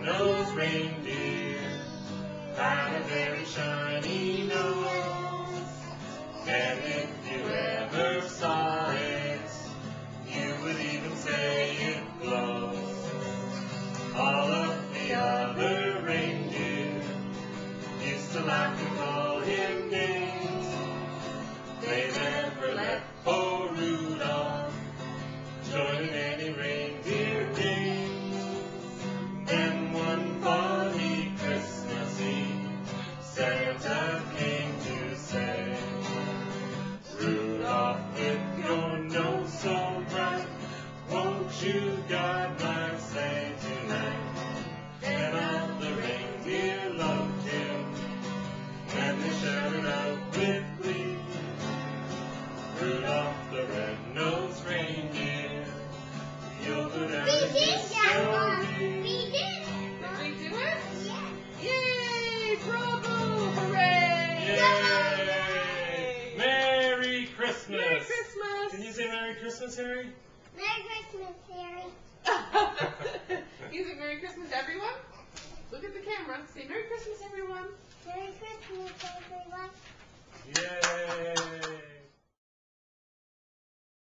red-nosed reindeer had a very shiny nose, and if you ever saw it, you would even say it glows. All of the other reindeer used to laugh and call him names. They never let poor Rudolph join in any reindeer games. Then one foggy Christmas Eve, Santa came to say, Rudolph, with your nose so bright, won't you guide my sleigh tonight? And all the reindeer loved him, and they shouted out with glee, Rudolph the red-nosed reindeer, you'll go down in history. We did! Did we do it? Yeah. Yay! Bravo! Hooray! Yay! Merry Christmas! Merry Christmas! Can you say Merry Christmas, Harry? Merry Christmas, Harry. You say Merry Christmas, everyone? Look at the camera. Say Merry Christmas, everyone. Merry Christmas, everyone. Yay!